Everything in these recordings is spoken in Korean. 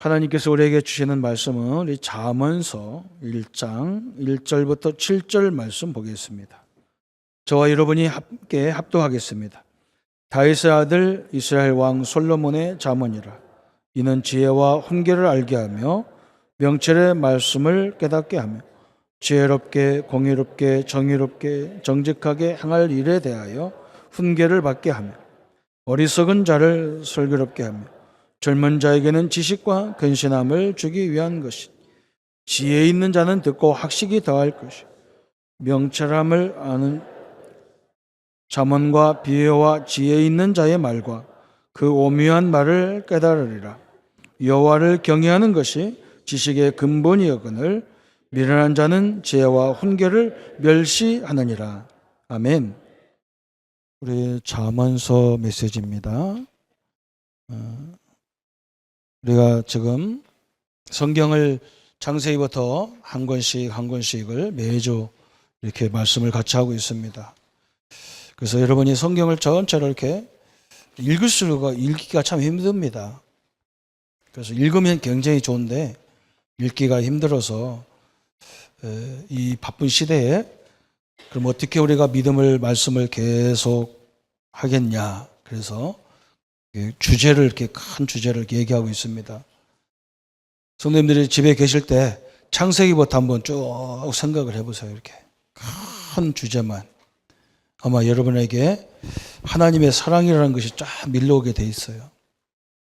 하나님께서 우리에게 주시는 말씀은 우리 잠언서 1장 1절부터 7절 말씀 보겠습니다. 저와 여러분이 함께 합독하겠습니다. 다윗의 아들 이스라엘 왕 솔로몬의 잠언이라. 이는 지혜와 훈계를 알게 하며 명철의 말씀을 깨닫게 하며 지혜롭게 공의롭게 정의롭게 정직하게 행할 일에 대하여 훈계를 받게 하며 어리석은 자를 슬기롭게 하며 젊은 자에게는 지식과 근신함을 주기 위한 것이 지혜 있는 자는 듣고 학식이 더할 것이 명철함을 아는 잠언과 비유와 지혜 있는 자의 말과 그 오묘한 말을 깨달으리라. 여호와를 경외하는 것이 지식의 근본이었거늘 미련한 자는 지혜와 훈계를 멸시하느니라. 아멘. 우리 잠언서 메시지입니다. 우리가 지금 성경을 창세기부터 한 권씩을 매주 이렇게 말씀을 같이 하고 있습니다. 그래서 여러분이 성경을 전체로 이렇게 읽기가 참 힘듭니다. 그래서 읽으면 굉장히 좋은데 읽기가 힘들어서 이 바쁜 시대에 그럼 어떻게 우리가 말씀을 계속 하겠냐. 그래서 주제를 이렇게 큰 주제를 얘기하고 있습니다. 성도님들이 집에 계실 때 창세기부터 한번 쭉 생각을 해보세요. 이렇게 큰 주제만. 아마 여러분에게 하나님의 사랑이라는 것이 쫙 밀려오게 돼 있어요.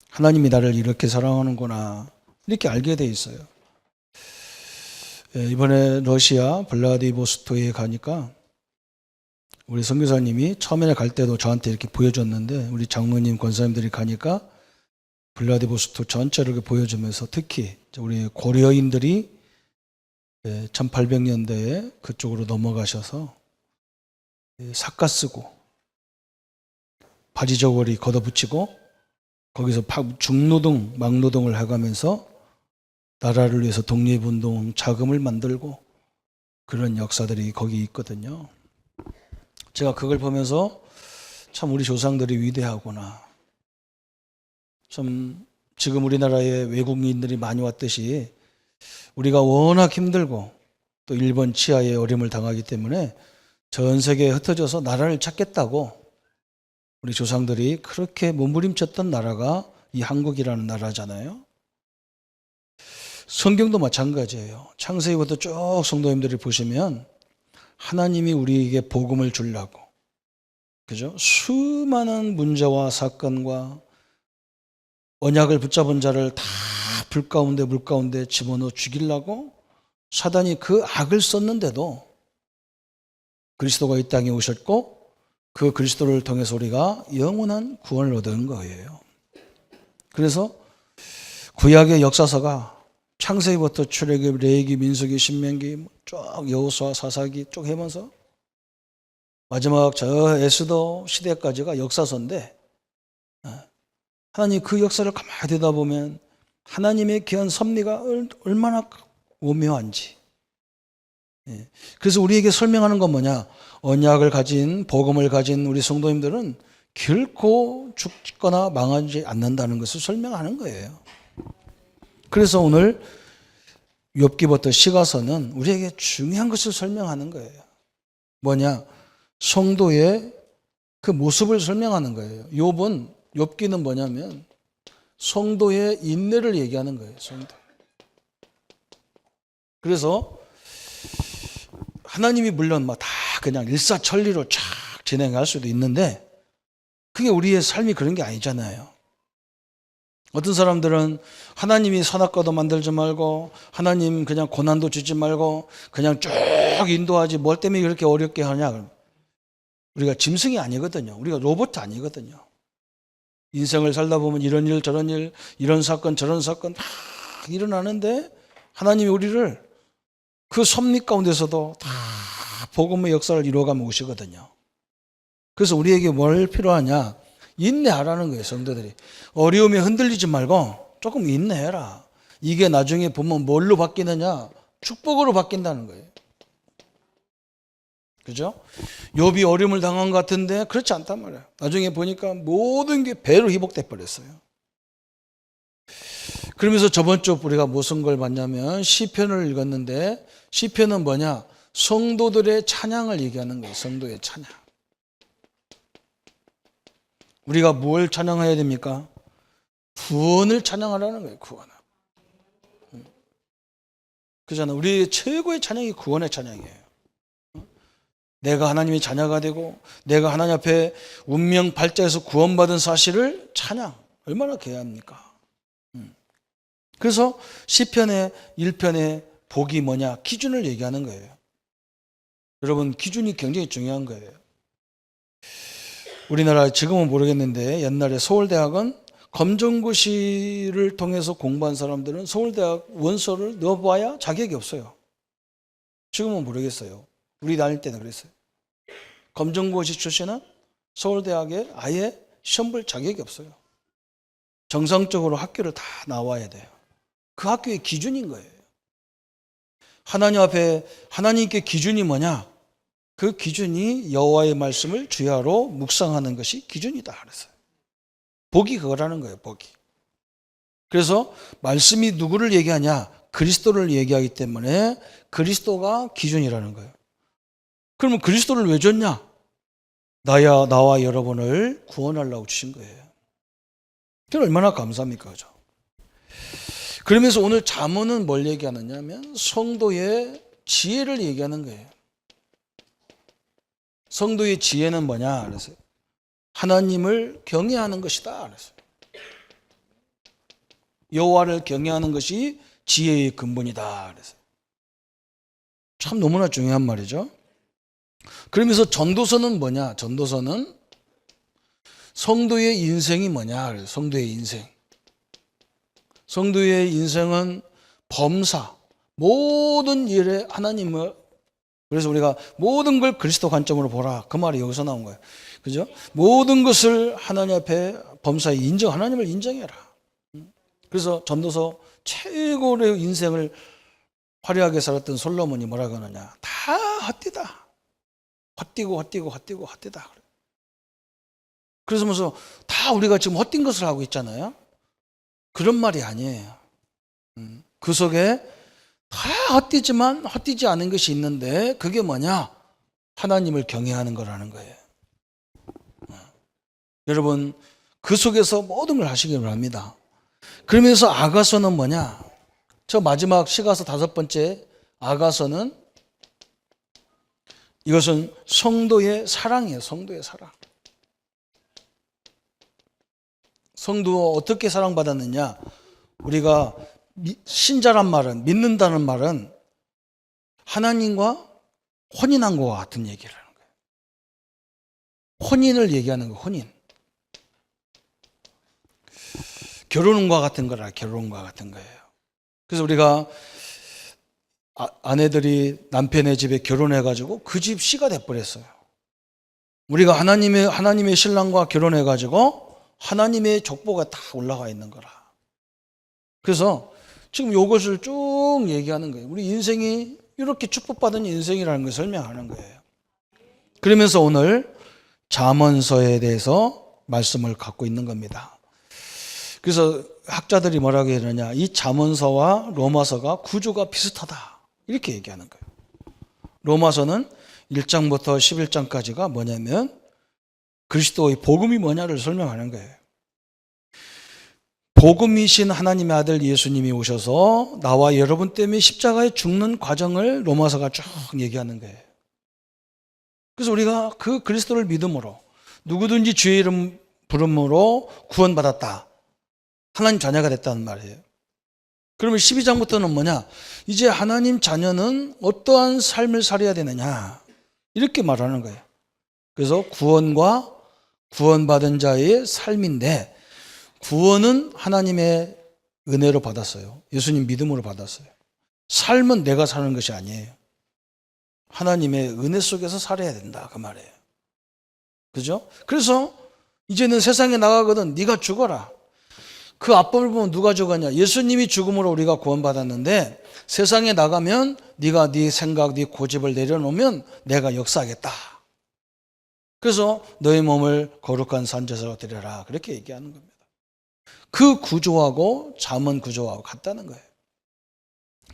하나님이 나를 이렇게 사랑하는구나 이렇게 알게 돼 있어요. 이번에 러시아 블라디보스토크에 가니까 우리 선교사님이 처음에 갈 때도 저한테 이렇게 보여줬는데 우리 장로님 권사님들이 가니까 블라디보스토크 전체를 이렇게 보여주면서 특히 우리 고려인들이 1800년대에 그쪽으로 넘어가셔서 삿가 쓰고 바지 저고리 걷어붙이고 거기서 중노동, 막노동을 해가면서 나라를 위해서 독립운동 자금을 만들고 그런 역사들이 거기 있거든요. 제가 그걸 보면서 참 우리 조상들이 위대하구나. 참 지금 우리나라에 외국인들이 많이 왔듯이 우리가 워낙 힘들고 또 일본 치하에 어려움을 당하기 때문에 전 세계에 흩어져서 나라를 찾겠다고 우리 조상들이 그렇게 몸부림쳤던 나라가 이 한국이라는 나라잖아요. 성경도 마찬가지예요. 창세기부터 쭉 성도님들이 보시면 하나님이 우리에게 복음을 주려고, 그죠? 수많은 문제와 사건과 언약을 붙잡은 자를 다 불 가운데 물 가운데 집어넣어 죽이려고 사단이 그 악을 썼는데도 그리스도가 이 땅에 오셨고 그 그리스도를 통해서 우리가 영원한 구원을 얻은 거예요. 그래서 구약의 역사서가 창세기부터 출애굽, 레위기, 민수기, 신명기 쭉 여호수아, 사사기 쭉 해면서 마지막 저 에스더 시대까지가 역사서인데 하나님 그 역사를 가만히 들여다보면 하나님의 귀한 섭리가 얼마나 오묘한지. 그래서 우리에게 설명하는 건 뭐냐? 언약을 가진 복음을 가진 우리 성도님들은 결코 죽거나 망하지 않는다는 것을 설명하는 거예요. 그래서 오늘 욥기부터 시가서는 우리에게 중요한 것을 설명하는 거예요. 뭐냐? 성도의 그 모습을 설명하는 거예요. 욥기는 뭐냐면 성도의 인내를 얘기하는 거예요. 성도. 그래서 하나님이 물론 다 그냥 일사천리로 쫙 진행할 수도 있는데 그게 우리의 삶이 그런 게 아니잖아요. 어떤 사람들은 하나님이 선악과도 만들지 말고 하나님 그냥 고난도 주지 말고 그냥 쭉 인도하지 뭘 때문에 그렇게 어렵게 하냐. 우리가 짐승이 아니거든요. 우리가 로봇 아니거든요. 인생을 살다 보면 이런 일 저런 일 이런 사건 저런 사건 다 일어나는데 하나님이 우리를 그 섭리 가운데서도 다 복음의 역사를 이루어가며 오시거든요. 그래서 우리에게 뭘 필요하냐? 인내하라는 거예요. 성도들이 어려움에 흔들리지 말고 조금 인내해라. 이게 나중에 보면 뭘로 바뀌느냐? 축복으로 바뀐다는 거예요. 그죠? 욥이 어려움을 당한 것 같은데 그렇지 않단 말이에요. 나중에 보니까 모든 게 배로 회복돼 버렸어요. 그러면서 저번 주 우리가 무슨 걸 봤냐면 시편을 읽었는데 시편은 뭐냐? 성도들의 찬양을 얘기하는 거예요. 성도의 찬양. 우리가 뭘 찬양해야 됩니까? 구원을 찬양하라는 거예요. 구원을. 그잖아. 우리 최고의 찬양이 구원의 찬양이에요. 내가 하나님의 자녀가 되고 내가 하나님 앞에 운명 발자에서 구원받은 사실을 찬양. 얼마나 귀합니까? 그래서 시편의 1편의 복이 뭐냐? 기준을 얘기하는 거예요. 여러분, 기준이 굉장히 중요한 거예요. 우리나라 지금은 모르겠는데 옛날에 서울대학은 검정고시를 통해서 공부한 사람들은 서울대학 원서를 넣어봐야 자격이 없어요. 지금은 모르겠어요. 우리 다닐 때는 그랬어요. 검정고시 출신은 서울대학에 아예 시험 볼 자격이 없어요. 정상적으로 학교를 다 나와야 돼요. 그 학교의 기준인 거예요. 하나님 앞에 하나님께 기준이 뭐냐? 그 기준이 여호와의 말씀을 주야로 묵상하는 것이 기준이다 그랬어요. 복이 그거라는 거예요. 복이. 그래서 말씀이 누구를 얘기하냐? 그리스도를 얘기하기 때문에 그리스도가 기준이라는 거예요. 그러면 그리스도를 왜 줬냐? 나와 여러분을 구원하려고 주신 거예요. 그게 얼마나 감사합니까? 그죠? 그러면서 오늘 잠언은 뭘 얘기하느냐 하면 성도의 지혜를 얘기하는 거예요. 성도의 지혜는 뭐냐? 그랬어요. 하나님을 경외하는 것이다. 그랬어요. 여호와를 경외하는 것이 지혜의 근본이다. 그랬어요. 참 너무나 중요한 말이죠. 그러면서 전도서는 뭐냐? 전도서는 성도의 인생이 뭐냐? 그래서 성도의 인생. 성도의 인생은 범사, 모든 일에 하나님을, 그래서 우리가 모든 걸 그리스도 관점으로 보라. 그 말이 여기서 나온 거예요. 그죠? 모든 것을 하나님 앞에 범사에 하나님을 인정해라. 그래서 전도서 최고의 인생을 화려하게 살았던 솔로몬이 뭐라고 하느냐? 다 헛되다. 헛되다. 그래서 다 우리가 지금 헛된 것을 하고 있잖아요. 그런 말이 아니에요. 그 속에 다 헛되지만 헛되지 않은 것이 있는데 그게 뭐냐? 하나님을 경외하는 거라는 거예요. 여러분, 그 속에서 모든 걸 하시기 바랍니다. 그러면서 아가서는 뭐냐? 저 마지막 시가서 5번째 아가서는 이것은 성도의 사랑이에요. 성도의 사랑. 성도 어떻게 사랑받았느냐? 우리가 신자란 말은, 믿는다는 말은 하나님과 혼인한 것과 같은 얘기를 하는 거예요. 혼인을 얘기하는 거예요. 혼인. 결혼과 같은 거라. 결혼과 같은 거예요. 그래서 우리가 아내들이 남편의 집에 결혼해가지고 그 집 씨가 돼버렸어요. 우리가 하나님의 신랑과 결혼해가지고 하나님의 족보가 다 올라가 있는 거라. 그래서 지금 이것을 쭉 얘기하는 거예요. 우리 인생이 이렇게 축복받은 인생이라는 걸 설명하는 거예요. 그러면서 오늘 잠언서에 대해서 말씀을 갖고 있는 겁니다. 그래서 학자들이 뭐라고 하느냐, 이 잠언서와 로마서가 구조가 비슷하다 이렇게 얘기하는 거예요. 로마서는 1장부터 11장까지가 뭐냐면 그리스도의 복음이 뭐냐를 설명하는 거예요. 복음이신 하나님의 아들 예수님이 오셔서 나와 여러분 때문에 십자가에 죽는 과정을 로마서가 쭉 얘기하는 거예요. 그래서 우리가 그 그리스도를 믿음으로 누구든지 주의 이름 부름으로 구원받았다. 하나님 자녀가 됐다는 말이에요. 그러면 12장부터는 뭐냐? 이제 하나님 자녀는 어떠한 삶을 살아야 되느냐? 이렇게 말하는 거예요. 그래서 구원과 구원받은 자의 삶인데 구원은 하나님의 은혜로 받았어요. 예수님 믿음으로 받았어요. 삶은 내가 사는 것이 아니에요. 하나님의 은혜 속에서 살아야 된다 그 말이에요. 그죠? 그래서 이제는 세상에 나가거든 네가 죽어라. 그 앞부분을 보면 누가 죽었냐? 예수님이 죽음으로 우리가 구원받았는데 세상에 나가면 네가 네 생각, 네 고집을 내려놓으면 내가 역사하겠다. 그래서 너의 몸을 거룩한 산제사로 드려라. 그렇게 얘기하는 겁니다. 그 구조하고 잠언 구조하고 같다는 거예요.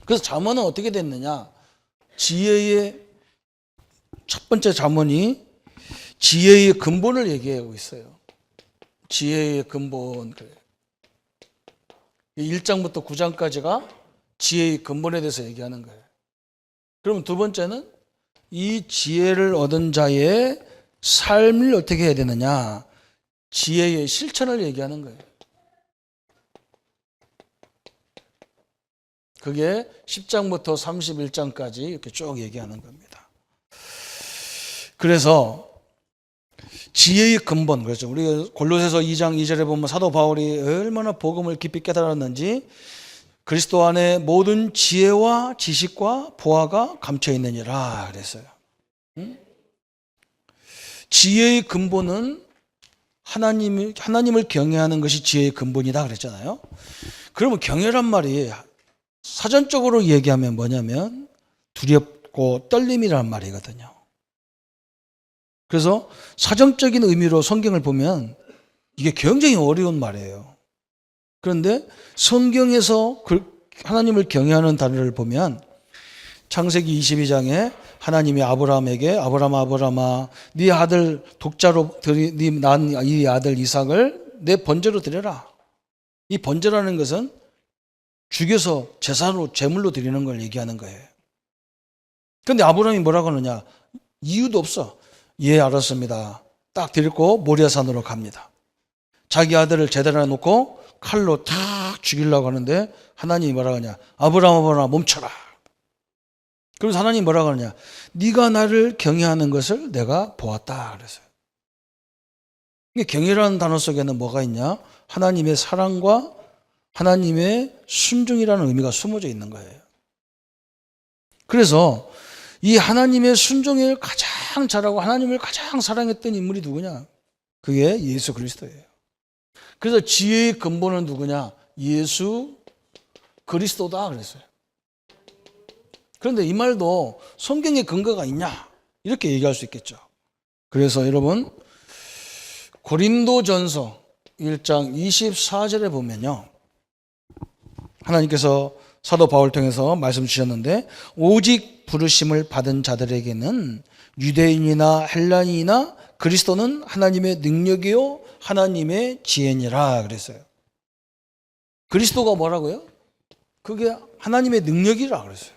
그래서 잠언은 어떻게 됐느냐? 지혜의 첫 번째 잠언이 지혜의 근본을 얘기하고 있어요. 지혜의 근본. 1장부터 9장까지가 지혜의 근본에 대해서 얘기하는 거예요. 그러면 두 번째는 이 지혜를 얻은 자의 삶을 어떻게 해야 되느냐? 지혜의 실천을 얘기하는 거예요. 그게 10장부터 31장까지 이렇게 쭉 얘기하는 겁니다. 그래서 지혜의 근본, 그렇죠. 우리 골로새서 2장 2절에 보면 사도 바울이 얼마나 복음을 깊이 깨달았는지 그리스도 안에 모든 지혜와 지식과 보화가 감춰 있느니라 그랬어요. 지혜의 근본은 하나님을 경외하는 것이 지혜의 근본이다 그랬잖아요. 그러면 경외란 말이 사전적으로 얘기하면 뭐냐면 두렵고 떨림이라는 말이거든요. 그래서 사전적인 의미로 성경을 보면 이게 굉장히 어려운 말이에요. 그런데 성경에서 하나님을 경외하는 단어를 보면 창세기 22장에 하나님이 아브라함에게 아브라함아 네 아들 독자로 난 이 아들 이삭을 내 번제로 드려라. 이 번제라는 것은 죽여서 제사로 제물로 드리는 걸 얘기하는 거예요. 그런데 아브라함이 뭐라고 하느냐? 이유도 없어. 예, 알았습니다. 딱 데리고 모리아산으로 갑니다. 자기 아들을 제대로 놓고 칼로 탁 죽이려고 하는데 하나님이 뭐라고 하냐? 아브라함아 멈춰라. 그래서 하나님이 뭐라고 하느냐? 네가 나를 경외하는 것을 내가 보았다 그랬어요. 이게 경외라는 단어 속에는 뭐가 있냐? 하나님의 사랑과 하나님의 순종이라는 의미가 숨어져 있는 거예요. 그래서 이 하나님의 순종을 가장 잘하고 하나님을 가장 사랑했던 인물이 누구냐? 그게 예수 그리스도예요. 그래서 지혜의 근본은 누구냐? 예수 그리스도다 그랬어요. 그런데 이 말도 성경에 근거가 있냐? 이렇게 얘기할 수 있겠죠. 그래서 여러분 고린도전서 1장 24절에 보면요. 하나님께서 사도 바울 통해서 말씀 주셨는데 오직 부르심을 받은 자들에게는 유대인이나 헬라인이나 그리스도는 하나님의 능력이요 하나님의 지혜니라 그랬어요. 그리스도가 뭐라고요? 그게 하나님의 능력이라 그랬어요.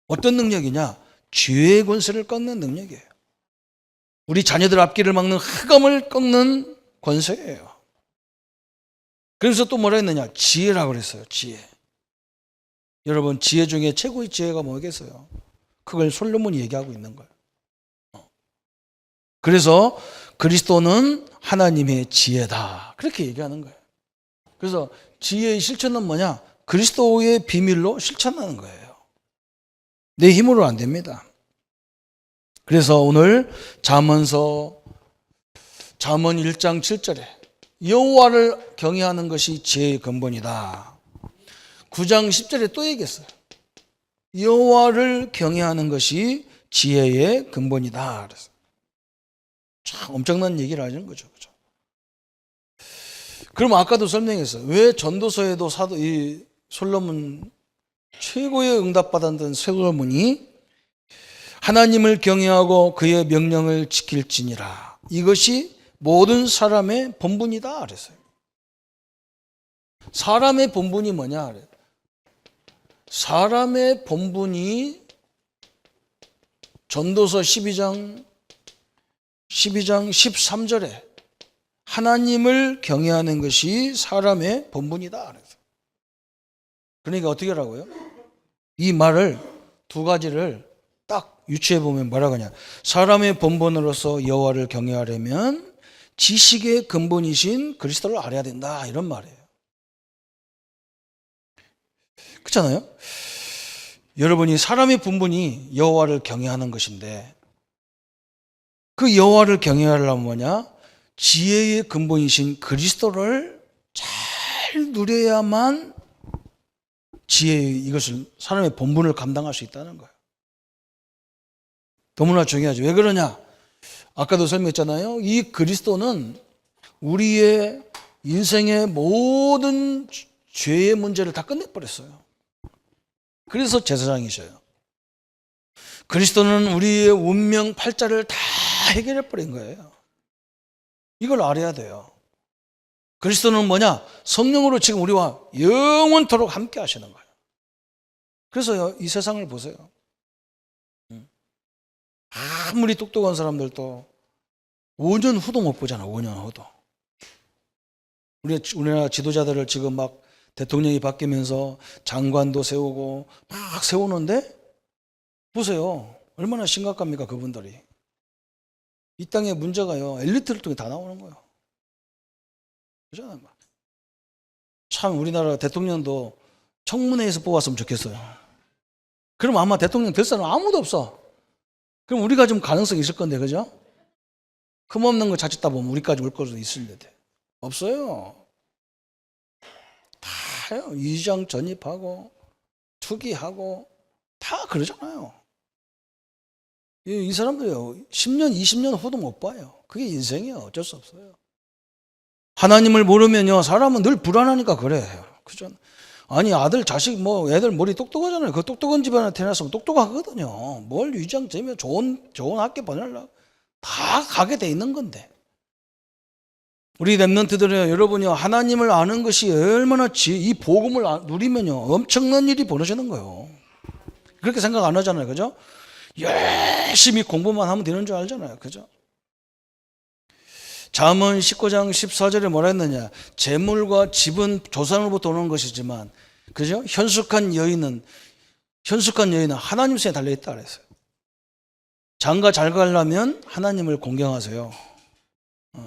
어떤 능력이냐? 죄의 권세를 꺾는 능력이에요. 우리 자녀들 앞길을 막는 흑암을 꺾는 권세예요. 그래서 또 뭐라 했느냐? 지혜라고 그랬어요. 지혜. 여러분 지혜 중에 최고의 지혜가 뭐겠어요? 그걸 솔로몬이 얘기하고 있는 거예요. 그래서 그리스도는 하나님의 지혜다. 그렇게 얘기하는 거예요. 그래서 지혜의 실천은 뭐냐? 그리스도의 비밀로 실천하는 거예요. 내 힘으로 안 됩니다. 그래서 오늘 잠언 1장 7절에 여호와를 경외하는 것이 지혜의 근본이다. 9장 10절에 또 얘기했어요. 여호와를 경외하는 것이 지혜의 근본이다. 그래서 참 엄청난 얘기를 하는 거죠. 그죠? 그럼 아까도 설명했어요. 왜 전도서에도 이 솔로몬 최고의 응답받았던 솔로몬이 하나님을 경외하고 그의 명령을 지킬지니라. 이것이 모든 사람의 본분이다. 그랬어요. 사람의 본분이 뭐냐? 그래요. 사람의 본분이 전도서 12장 13절에 하나님을 경외하는 것이 사람의 본분이다. 그러니까 어떻게 하라고요? 이 말을 두 가지를 딱 유추해 보면 뭐라고 하냐? 사람의 본분으로서 여호와를 경외하려면 지식의 근본이신 그리스도를 알아야 된다. 이런 말이에요. 그렇잖아요? 여러분이 사람의 본분이 여호와를 경외하는 것인데 그 여호와를 경외하려면 뭐냐? 지혜의 근본이신 그리스도를 잘 누려야만 이것을 사람의 본분을 감당할 수 있다는 거예요. 너무나 중요하죠. 왜 그러냐? 아까도 설명했잖아요. 이 그리스도는 우리의 인생의 모든 죄의 문제를 다 끝내버렸어요. 그래서 제사장이셔요. 그리스도는 우리의 운명 팔자를 다 해결해버린 거예요. 이걸 알아야 돼요. 그리스도는 뭐냐? 성령으로 지금 우리와 영원토록 함께 하시는 거예요. 그래서 이 세상을 보세요. 아무리 똑똑한 사람들도 5년 후도 못 보잖아. 5년 후도. 우리나라 지도자들을 지금 막 대통령이 바뀌면서 장관도 세우고 막 세우는데 보세요. 얼마나 심각합니까, 그분들이. 이 땅의 문제가요, 엘리트를 통해 다 나오는 거예요. 그렇잖아요. 참 우리나라 대통령도 청문회에서 뽑았으면 좋겠어요. 그럼 아마 대통령 될 사람 아무도 없어. 그럼 우리가 좀 가능성이 있을 건데, 그죠? 흠없는 거 자칫다 보면 우리까지 올 거도 있는데 없어요. 다요. 위장 전입하고 투기하고 다 그러잖아요. 이 사람들이요, 10년, 20년 후도 못 봐요. 그게 인생이에요. 어쩔 수 없어요. 하나님을 모르면요, 사람은 늘 불안하니까 그래요. 그죠? 아니, 아들, 자식, 애들 머리 똑똑하잖아요. 그 똑똑한 집안에 태어났으면 똑똑하거든요. 뭘 위장 전입, 좋은 학교 보내려고 다 가게 돼 있는 건데. 우리 랩런트들은 여러분이요, 하나님을 아는 것이 얼마나 이 복음을 누리면요, 엄청난 일이 벌어지는 거예요. 그렇게 생각 안 하잖아요. 그죠? 열심히 공부만 하면 되는 줄 알잖아요. 그죠? 잠언 19장 14절에 뭐라 했느냐? 재물과 집은 조상으로부터 오는 것이지만, 그죠? 현숙한 여인은 하나님 손에 달려있다 그랬어요. 장가 잘 가려면 하나님을 공경하세요.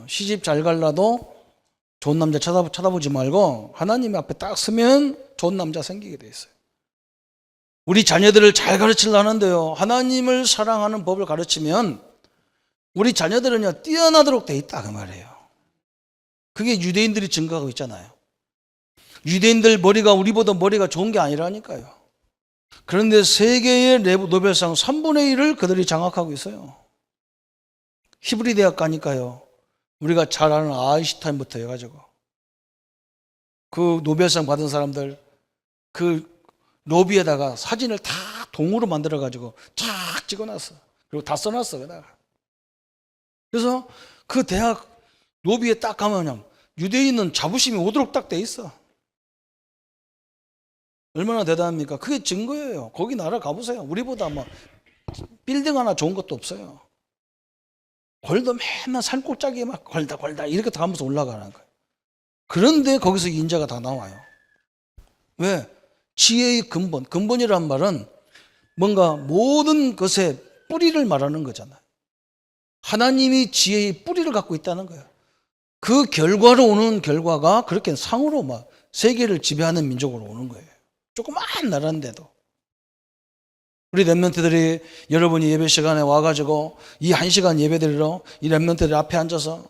시집 잘 갈라도 좋은 남자 쳐다보지 말고 하나님 앞에 딱 서면 좋은 남자 생기게 돼 있어요. 우리 자녀들을 잘 가르치려 하는데요, 하나님을 사랑하는 법을 가르치면 우리 자녀들은요, 뛰어나도록 돼 있다 그 말이에요. 그게 유대인들이 증거하고 있잖아요. 유대인들 우리보다 머리가 좋은 게 아니라니까요. 그런데 세계의 노벨상 3분의 1을 그들이 장악하고 있어요. 히브리 대학 가니까요, 우리가 잘 아는 아인슈타인부터 해가지고 그 노벨상 받은 사람들 그 로비에다가 사진을 다 동으로 만들어가지고 쫙 찍어놨어. 그리고 다 써놨어. 그래서 그 대학 로비에 딱 가면 그냥 유대인은 자부심이 오도록 딱 돼 있어. 얼마나 대단합니까? 그게 증거예요. 거기 나라 가보세요. 우리보다 빌딩 하나 좋은 것도 없어요. 골도 맨날 산꼭대기에 막 걸다 이렇게 다 하면서 올라가는 거예요. 그런데 거기서 인자가 다 나와요. 왜? 지혜의 근본이란 말은 뭔가 모든 것의 뿌리를 말하는 거잖아요. 하나님이 지혜의 뿌리를 갖고 있다는 거예요. 그 결과로 오는 결과가 그렇게 상으로 세계를 지배하는 민족으로 오는 거예요. 조그만 나라인데도. 우리 랩런트들이 여러분이 예배 시간에 와가지고 이 1시간 예배 드리러 이 랩런트들 앞에 앉아서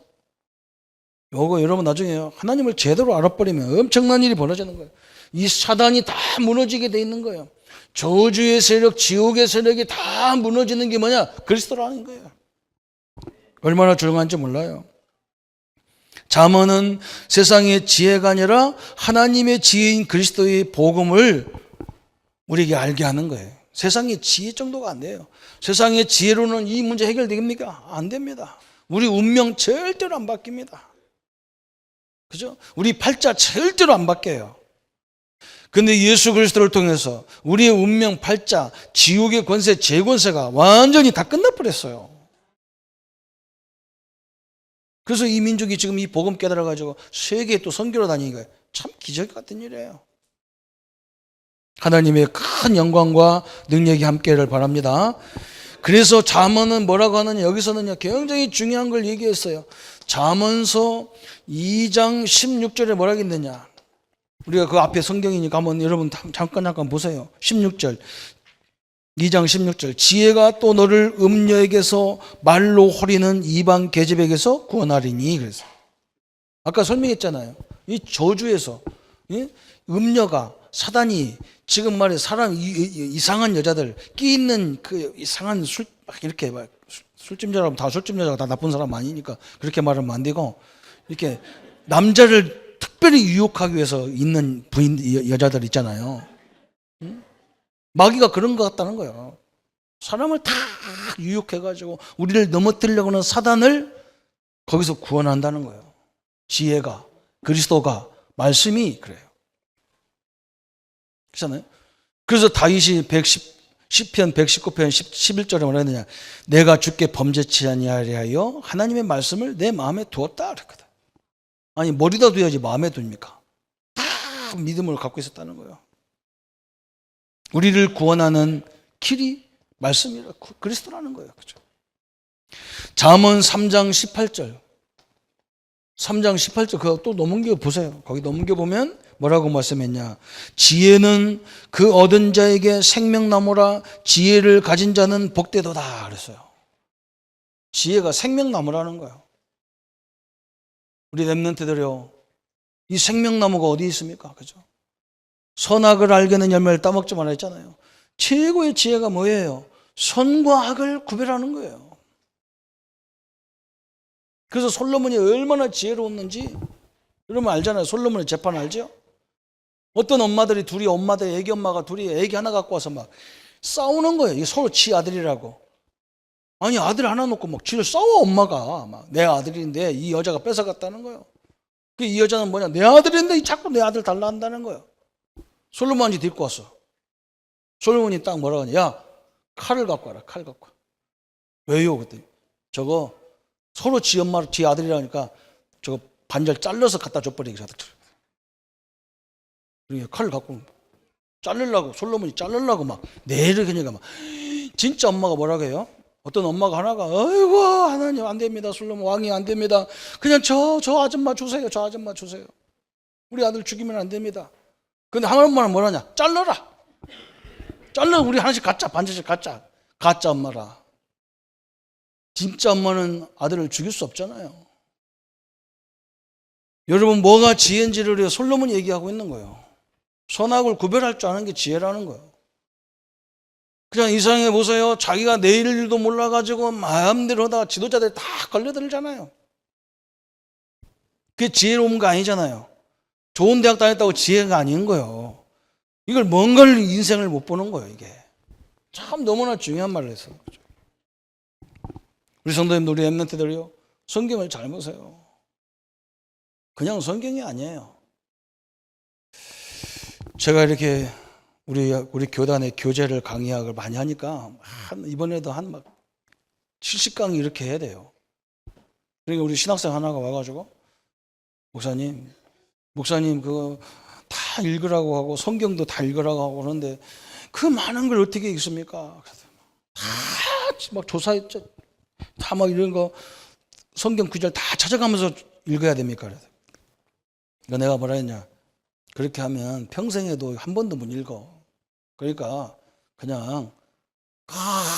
요거 여러분 나중에 하나님을 제대로 알아버리면 엄청난 일이 벌어지는 거예요. 이 사단이 다 무너지게 돼 있는 거예요. 저주의 세력, 지옥의 세력이 다 무너지는 게 뭐냐? 그리스도라는 거예요. 얼마나 조용한지 몰라요. 잠언은 세상의 지혜가 아니라 하나님의 지혜인 그리스도의 복음을 우리에게 알게 하는 거예요. 세상의 지혜 정도가 안 돼요. 세상의 지혜로는 이 문제 해결됩니까? 안 됩니다. 우리 운명 절대로 안 바뀝니다. 그죠? 우리 팔자 절대로 안 바뀌어요. 근데 예수 그리스도를 통해서 우리의 운명 팔자, 지옥의 권세, 재권세가 완전히 다 끝나버렸어요. 그래서 이 민족이 지금 이 복음 깨달아가지고 세계에 또 선교로 다니는 거예요. 참 기적 같은 일이에요. 하나님의 큰 영광과 능력이 함께를 바랍니다. 그래서 잠언은 뭐라고 하느냐, 여기서는요 굉장히 중요한 걸 얘기했어요. 잠언서 2장 16절에 뭐라고 했느냐, 우리가 그 앞에 성경이니까 한번 여러분 잠깐 보세요. 16절, 2장 16절, 지혜가 또 너를 음녀에게서 말로 호리는 이방 계집에게서 구원하리니. 그래서 아까 설명했잖아요. 이 저주에서 음녀가, 사단이 지금 말해 사람 이상한 여자들 끼 있는 그 이상한 이렇게 술집 여자라면 다 술집 여자가 다 나쁜 사람 아니니까 그렇게 말하면 안 되고, 이렇게 남자를 특별히 유혹하기 위해서 있는 여자들 있잖아요. 마귀가 그런 것 같다는 거예요. 사람을 다 유혹해가지고 우리를 넘어뜨리려고 하는 사단을 거기서 구원한다는 거예요. 지혜가, 그리스도가, 말씀이 그래요. 그렇잖아요. 그래서 다윗이 10편 119편 11절에 뭐라 했느냐, 내가 주께 범죄치 아니하리하여 하나님의 말씀을 내 마음에 두었다 그랬거든. 아니 머리다 둬야지 마음에 둡니까? 다 믿음을 갖고 있었다는 거예요. 우리를 구원하는 길이 말씀이라 그리스도라는 거예요. 그렇죠? 잠언 3장 18절 3장 18절 그거 또 넘겨 보세요. 거기 넘겨 보면 뭐라고 말씀했냐, 지혜는 그 얻은 자에게 생명나무라 지혜를 가진 자는 복되도다 그랬어요. 지혜가 생명나무라는 거예요. 우리 렘넌트들이요, 이 생명나무가 어디 있습니까? 그죠? 선악을 알게는 열매를 따먹지 말라 했잖아요. 최고의 지혜가 뭐예요? 선과 악을 구별하는 거예요. 그래서 솔로몬이 얼마나 지혜로웠는지 여러분 알잖아요. 솔로몬의 재판 알죠? 어떤 엄마들이 둘이 엄마들 애기 엄마가 둘이 애기 하나 갖고 와서 막 싸우는 거예요. 이게 서로 지 아들이라고. 아니 아들 하나 놓고 막 지를 싸워. 엄마가 막 내 아들인데 이 여자가 뺏어갔다는 거예요. 이 여자는 뭐냐, 내 아들인데 자꾸 내 아들 달라 한다는 거예요. 솔로몬이 데리고 왔어. 솔로몬이 딱 뭐라고 하냐, 야 칼을 갖고 와라. 칼 갖고 와. 왜요? 그랬더니 저거 서로 지 엄마 지 아들이라니까 저거 반절 잘라서 갖다 줘버리기. 그러니까 칼을 갖고 자르려고, 솔로몬이 자르려고 막 내를 그니까 막 진짜 엄마가 뭐라고 해요? 어떤 엄마가 하나가 아이고 하나님 안 됩니다. 솔로몬 왕이 안 됩니다. 그냥 저 아줌마 주세요. 저 아줌마 주세요. 우리 아들 죽이면 안 됩니다. 근데 한 엄마는 뭐라냐, 잘라라. 잘라 우리 하나씩 갖자. 반절씩 갖자. 가짜 엄마라. 진짜 엄마는 아들을 죽일 수 없잖아요. 여러분 뭐가 지혜인지를 솔로몬이 얘기하고 있는 거예요. 선악을 구별할 줄 아는 게 지혜라는 거예요. 그냥 이상해 보세요. 자기가 내일 일도 몰라가지고 마음대로 하다가 지도자들이 다 걸려들잖아요. 그게 지혜로운 거 아니잖아요. 좋은 대학 다녔다고 지혜가 아닌 거예요. 이걸 뭔가를 인생을 못 보는 거예요. 이게 참 너무나 중요한 말을 했어요. 우리 성도님들, 우리 렘넌트들이요, 성경을 잘 보세요. 그냥 성경이 아니에요. 제가 이렇게 우리 교단의 교재를 강의학을 많이 하니까 이번에도 한 70강의 이렇게 해야 돼요. 그러니까 우리 신학생 하나가 와가지고 목사님 그거 다 읽으라고 하고 성경도 다 읽으라고 하고 그러는데 그 많은 걸 어떻게 읽습니까? 다 막 조사했죠. 다 막 이런 거 성경 구절 다 찾아가면서 읽어야 됩니까? 그래서 내가 뭐라 했냐, 그렇게 하면 평생에도 한 번도 못 읽어. 그러니까 그냥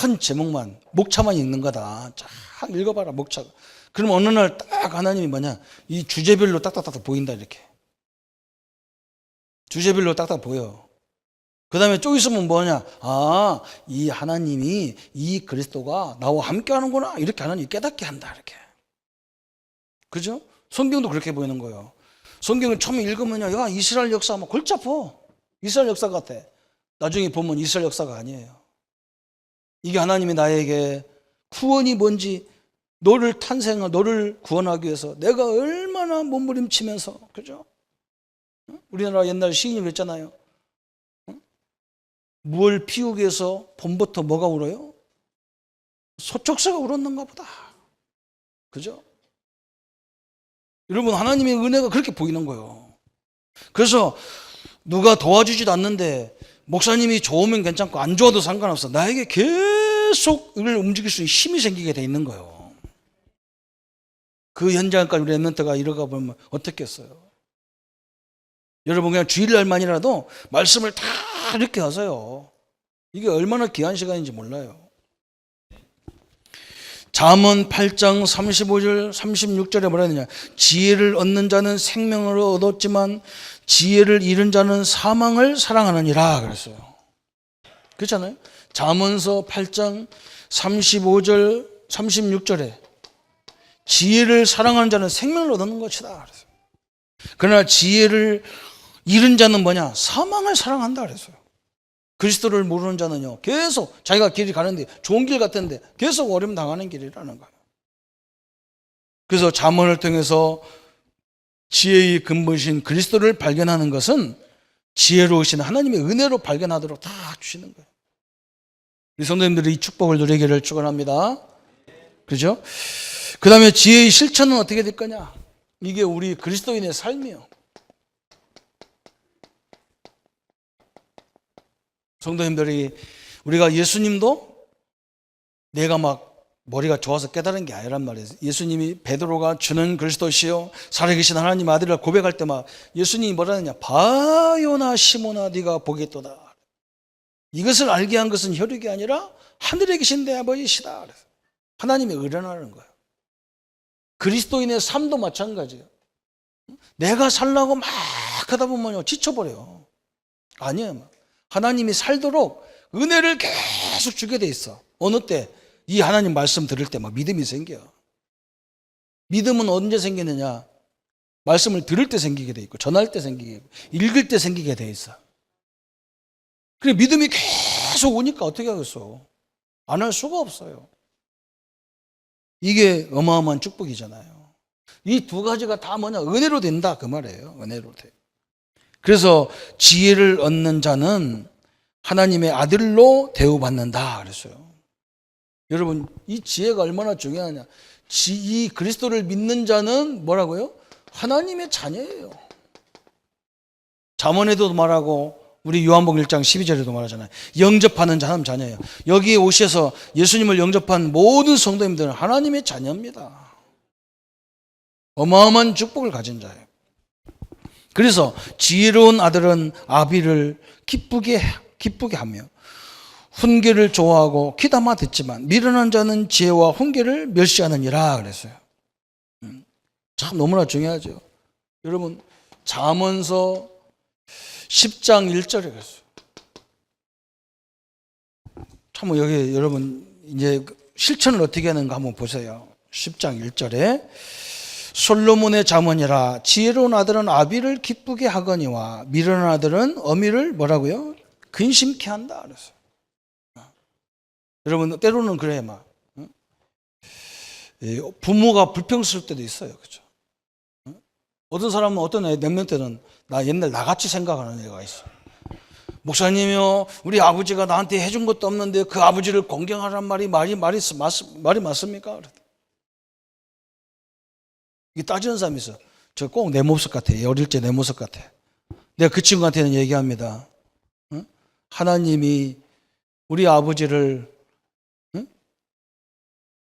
큰 제목만, 목차만 읽는 거다. 쫙 읽어봐라, 목차. 그럼 어느 날 딱 하나님이 뭐냐, 이 주제별로 딱딱딱 보인다. 이렇게 주제별로 딱딱 보여. 그 다음에 좀 있으면 뭐냐, 아, 이 하나님이 이 그리스도가 나와 함께 하는구나. 이렇게 하나님이 깨닫게 한다. 이렇게. 그죠? 성경도 그렇게 보이는 거예요. 성경을 처음에 읽으면요, 야, 이스라엘 역사 막 골치 아파. 이스라엘 역사 같아. 나중에 보면 이스라엘 역사가 아니에요. 이게 하나님이 나에게 구원이 뭔지, 너를 구원하기 위해서 내가 얼마나 몸부림치면서, 그죠? 우리나라 옛날 시인이 그랬잖아요. 무얼 피우기 위해서 봄부터 뭐가 울어요? 소쩍새가 울었는가 보다. 그죠? 여러분, 하나님의 은혜가 그렇게 보이는 거예요. 그래서 누가 도와주지도 않는데 목사님이 좋으면 괜찮고 안 좋아도 상관없어. 나에게 계속 이걸 움직일 수 있는 힘이 생기게 돼 있는 거예요. 그 현장까지 우리 렘넌트가 이러가 보면 어떻겠어요? 여러분 그냥 주일날만이라도 말씀을 다 이렇게 하세요. 이게 얼마나 귀한 시간인지 몰라요. 잠언 8장 35절 36절에 뭐라 했느냐, 지혜를 얻는 자는 생명을 얻었지만 지혜를 잃은 자는 사망을 사랑하느니라 그랬어요. 그렇잖아요. 잠언서 8장 35절 36절에 지혜를 사랑하는 자는 생명을 얻는 것이다 그랬어요. 그러나 지혜를 잃은 자는 뭐냐? 사망을 사랑한다 그랬어요. 그리스도를 모르는 자는요, 계속 자기가 길이 가는데 좋은 길 같은데 계속 어려움 당하는 길이라는 거예요. 그래서 잠언을 통해서 지혜의 근본이신 그리스도를 발견하는 것은 지혜로우신 하나님의 은혜로 발견하도록 다 주시는 거예요. 우리 성도님들이 이 축복을 누리기를 축원합니다. 그죠? 그 다음에 지혜의 실천은 어떻게 될 거냐? 이게 우리 그리스도인의 삶이에요. 성도님들이, 우리가 예수님도 내가 막 머리가 좋아서 깨달은 게 아니란 말이에요. 예수님이 베드로가 주는 그리스도시요 살아계신 하나님 아들을 고백할 때 막 예수님이 뭐라 하느냐? 바요나 시모나 네가 보겠도다. 이것을 알게 한 것은 혈육이 아니라 하늘에 계신 내 아버지시다. 하나님의 의뢰라는 거예요. 그리스도인의 삶도 마찬가지예요. 내가 살라고 막 하다 보면요, 지쳐버려요. 아니에요. 하나님이 살도록 은혜를 계속 주게 돼 있어. 어느 때? 이 하나님 말씀 들을 때 막 믿음이 생겨. 믿음은 언제 생기느냐? 말씀을 들을 때 생기게 돼 있고, 전할 때 생기게 되고, 읽을 때 생기게 돼 있어. 그래, 믿음이 계속 오니까 어떻게 하겠어? 안 할 수가 없어요. 이게 어마어마한 축복이잖아요. 이 두 가지가 다 뭐냐? 은혜로 된다, 그 말이에요. 은혜로 돼. 그래서 지혜를 얻는 자는 하나님의 아들로 대우받는다 그랬어요. 여러분, 이 지혜가 얼마나 중요하냐? 이 그리스도를 믿는 자는 뭐라고요? 하나님의 자녀예요. 잠언에도 말하고 우리 요한복음 1장 12절에도 말하잖아요. 영접하는 자는 자녀예요. 여기에 오셔서 예수님을 영접한 모든 성도님들은 하나님의 자녀입니다. 어마어마한 축복을 가진 자예요. 그래서 지혜로운 아들은 아비를 기쁘게 하며 훈계를 좋아하고 귀담아 듣지만 미련한 자는 지혜와 훈계를 멸시하느니라 그랬어요. 참 너무나 중요하죠. 여러분, 잠언서 10장 1절에 그랬어요. 참 여기 여러분 이제 실천을 어떻게 하는가 한번 보세요. 10장 1절에 솔로몬의 잠언이라 지혜로운 아들은 아비를 기쁘게 하거니와 미련한 아들은 어미를 뭐라고요? 근심케 한다 그랬어요. 여러분, 때로는 그래, 막 부모가 불평스러울 때도 있어요. 그렇죠? 어떤 사람은 어떤 애, 몇몇 때는 나 옛날 나같이 생각하는 애가 있어. 목사님이요, 우리 아버지가 나한테 해준 것도 없는데 그 아버지를 공경하란 말이 맞습니까? 이게 따지는 사람이 있어. 저 꼭 내 모습 같아. 어릴 때 내 모습 같아. 내가 그 친구한테는 얘기합니다. 하나님이 우리 아버지를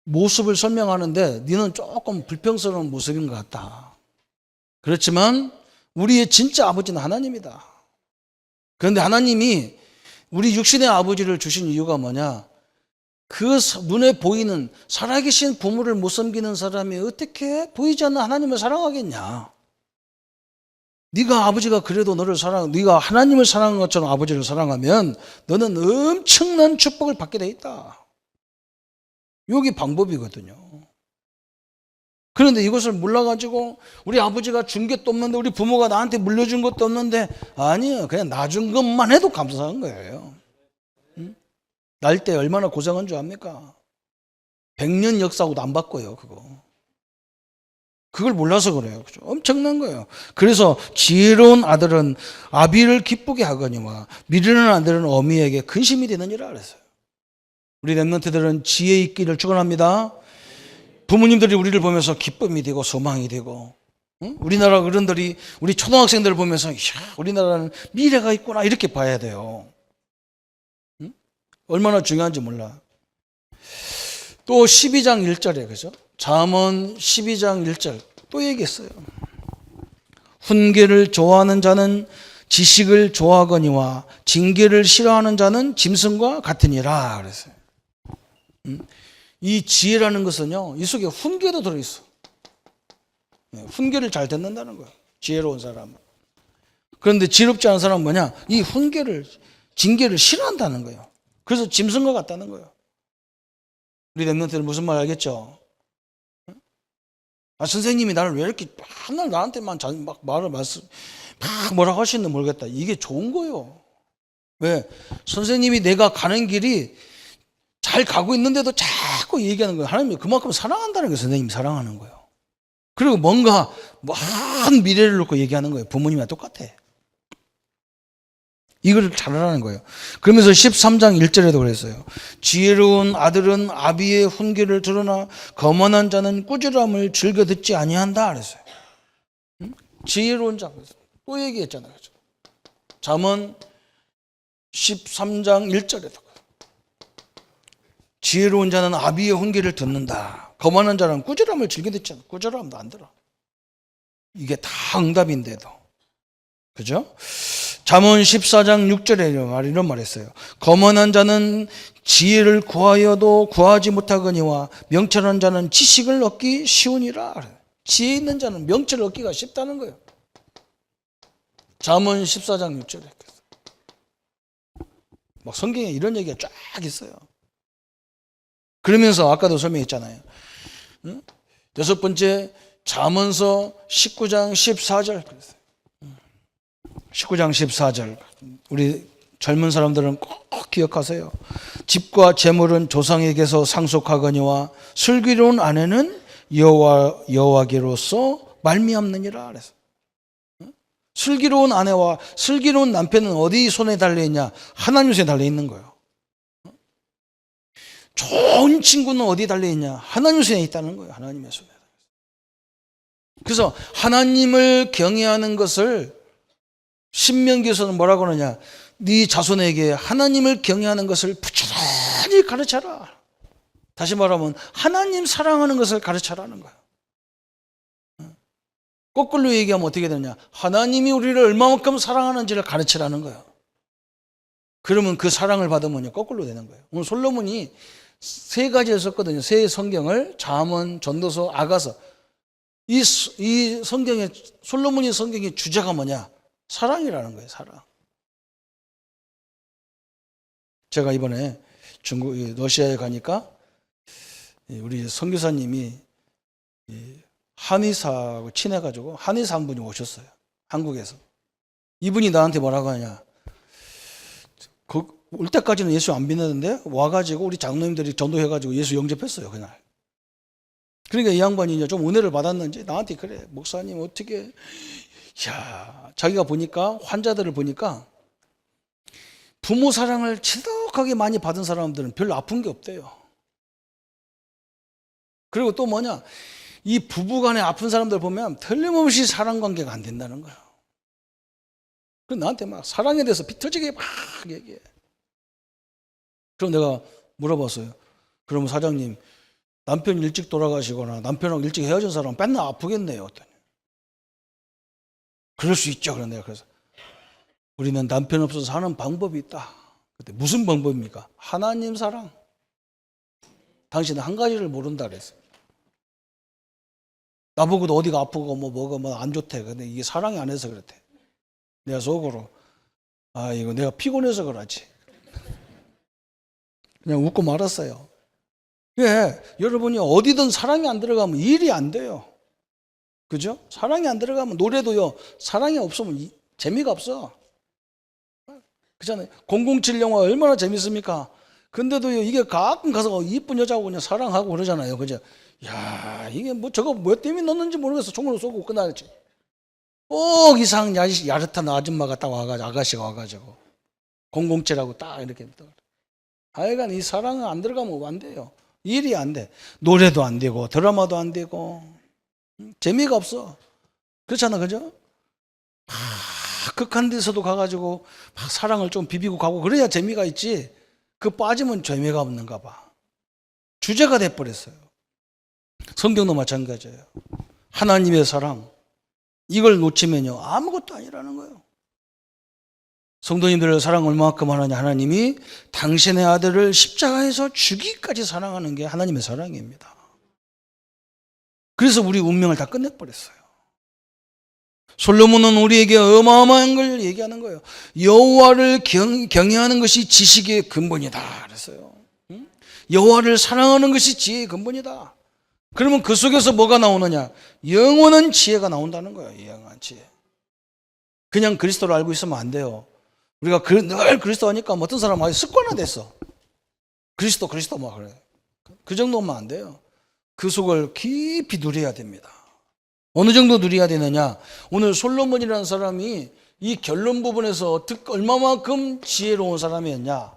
모습을 설명하는데 너는 조금 불평스러운 모습인 것 같다. 그렇지만 우리의 진짜 아버지는 하나님이다. 그런데 하나님이 우리 육신의 아버지를 주신 이유가 뭐냐? 그 눈에 보이는 살아계신 부모를 못 섬기는 사람이 어떻게 보이지 않는 하나님을 사랑하겠냐? 네가 아버지가 그래도 네가 하나님을 사랑한 것처럼 아버지를 사랑하면 너는 엄청난 축복을 받게 돼 있다. 여기 방법이거든요. 그런데 이것을 몰라가지고 우리 아버지가 준 것도 없는데 우리 부모가 나한테 물려준 것도 없는데 아니에요. 그냥 나 준 것만 해도 감사한 거예요. 날 때 얼마나 고생한 줄 압니까? 100년 역사하고도 안 바꿔요, 그거. 그걸 몰라서 그래요. 그죠? 엄청난 거예요. 그래서 지혜로운 아들은 아비를 기쁘게 하거니와 미련한 아들은 어미에게 근심이 되느니라 그랬어요. 우리 렘넌트들은 지혜 있기를 축원합니다. 부모님들이 우리를 보면서 기쁨이 되고 소망이 되고, 우리나라 어른들이 우리 초등학생들을 보면서 우리나라는 미래가 있구나 이렇게 봐야 돼요. 얼마나 중요한지 몰라. 또 12장 1절에 그죠? 잠언 12장 1절 또 얘기했어요. 훈계를 좋아하는 자는 지식을 좋아하거니와 징계를 싫어하는 자는 짐승과 같으니라 그랬어요. 이 지혜라는 것은요, 이 속에 훈계도 들어있어. 훈계를 잘 듣는다는 거예요. 지혜로운 사람은. 그런데 지혜롭지 않은 사람은 뭐냐? 이 징계를 싫어한다는 거예요. 그래서 짐승과 같다는 거예요. 우리 렘넌트들 무슨 말 알겠죠? 선생님이 나를 왜 이렇게 맨날 나한테만 막 막 뭐라고 하시는지 모르겠다. 이게 좋은 거예요. 왜? 선생님이 내가 가는 길이 잘 가고 있는데도 자꾸 얘기하는 거예요. 하나님이 그만큼 사랑한다는 거예요. 선생님이 사랑하는 거예요. 그리고 뭔가 먼 미래를 놓고 얘기하는 거예요. 부모님이랑 똑같아. 이걸 잘하라는 거예요. 그러면서 13장 1절에도 그랬어요. 지혜로운 아들은 아비의 훈계를 들으나 거만한 자는 꾸지람을 즐겨 듣지 아니한다 그랬어요. 지혜로운 자. 또 얘기했잖아요. 잠언 13장 1절에도 지혜로운 자는 아비의 훈계를 듣는다. 거만한 자는 꾸지람을 즐겨 듣지 않아. 꾸지람도 안 들어. 이게 다 응답인데도. 그죠? 잠언 14장 6절에 이런 말 했어요. 거만한 자는 지혜를 구하여도 구하지 못하거니와 명철한 자는 지식을 얻기 쉬우니라. 지혜 있는 자는 명철을 얻기가 쉽다는 거예요. 잠언 14장 6절에. 막 성경에 이런 얘기가 쫙 있어요. 그러면서 아까도 설명했잖아요. 여섯 번째 잠언서 19장 14절. 19장 14절. 우리 젊은 사람들은 꼭 기억하세요. 집과 재물은 조상에게서 상속하거니와 슬기로운 아내는 여호와께로서 말미암느니라 그래서. 슬기로운 아내와 슬기로운 남편은 어디 손에 달려있냐? 하나님 손에 달려있는 거예요. 좋은 친구는 어디에 달려있냐? 하나님 손에 있다는 거예요. 하나님의 손에. 그래서 하나님을 경외하는 것을 신명기에서는 뭐라고 하느냐? 네 자손에게 하나님을 경외하는 것을 부지런히 가르쳐라. 다시 말하면 하나님 사랑하는 것을 가르쳐라는 거예요. 거꾸로 얘기하면 어떻게 되느냐? 하나님이 우리를 얼마만큼 사랑하는지를 가르치라는 거예요. 그러면 그 사랑을 받으면 거꾸로 되는 거예요. 오늘 솔로몬이 세 가지를 썼거든요. 세 성경을 잠언, 전도서, 아가서. 이 성경의 솔로몬이 성경의 주제가 뭐냐? 사랑이라는 거예요. 사랑. 제가 이번에 중국 러시아에 가니까 우리 선교사님이 한의사하고 친해가지고 한의사 한 분이 오셨어요. 한국에서. 이분이 나한테 뭐라고 하냐? 올 때까지는 예수 안 믿는데 와가지고 우리 장로님들이 전도해가지고 예수 영접했어요. 그날. 그러니까 이 양반이 이제 좀 은혜를 받았는지 나한테 그래. 목사님 어떻게. 야, 자기가 보니까 환자들을 보니까 부모 사랑을 지독하게 많이 받은 사람들은 별로 아픈 게 없대요. 그리고 또 뭐냐? 이 부부간에 아픈 사람들 보면 틀림없이 사랑 관계가 안 된다는 거야. 그래서 나한테 막 사랑에 대해서 비틀지게 막 얘기해. 그럼 내가 물어봤어요. 그러면 사장님, 남편 일찍 돌아가시거나 남편하고 일찍 헤어진 사람은 맨날 아프겠네요. 그럴 수 있죠. 그런 내가 그래서 우리는 남편 없어서 사는 방법이 있다. 그때 무슨 방법입니까? 하나님 사랑. 당신은 한 가지를 모른다 그랬어요. 나보고도 어디가 아프고 뭐가 안 좋대. 근데 이게 사랑이 안 해서 그렇대. 내가 속으로 이거 내가 피곤해서 그러지. 그냥 웃고 말았어요. 왜? 여러분이 어디든 사랑이 안 들어가면 일이 안 돼요. 그죠? 사랑이 안 들어가면 노래도요. 사랑이 없으면 재미가 없어. 그렇잖아요. 007 영화 얼마나 재밌습니까? 근데도요. 이게 가끔 가서 이쁜 여자하고 그냥 사랑하고 그러잖아요. 그죠? 야, 이게 뭐 저거 뭐 때문에 넣는지 모르겠어. 총으로 쏘고 끝나지. 꼭 이상 야릇한 아줌마가 딱 와가지고 아가씨가 와가지고 007하고 딱 이렇게. 하여간 이 사랑은 안 들어가면 안 돼요. 일이 안 돼. 노래도 안 되고 드라마도 안 되고 재미가 없어. 그렇잖아, 그죠? 극한 데서도 가가지고 막 사랑을 좀 비비고 가고 그래야 재미가 있지. 그 빠지면 재미가 없는가 봐. 주제가 돼버렸어요. 성경도 마찬가지예요. 하나님의 사랑. 이걸 놓치면요 아무것도 아니라는 거예요. 성도님들의 사랑 얼마만큼 하느냐? 하나님이 당신의 아들을 십자가에서 죽이기까지 사랑하는 게 하나님의 사랑입니다. 그래서 우리 운명을 다 끝내버렸어요. 솔로몬은 우리에게 어마어마한 걸 얘기하는 거예요. 여호와를 경외하는 것이 지식의 근본이다 그랬어요. 여호와를 사랑하는 것이 지혜의 근본이다. 그러면 그 속에서 뭐가 나오느냐? 영원한 지혜가 나온다는 거예요. 영원한 지혜. 그냥 그리스도를 알고 있으면 안 돼요. 우리가 늘 그리스도 하니까 어떤 사람은 아주 습관화됐어. 그리스도 막 그래. 그 정도면 안 돼요. 그 속을 깊이 누려야 됩니다. 어느 정도 누려야 되느냐? 오늘 솔로몬이라는 사람이 이 결론 부분에서 얼마만큼 지혜로운 사람이었냐?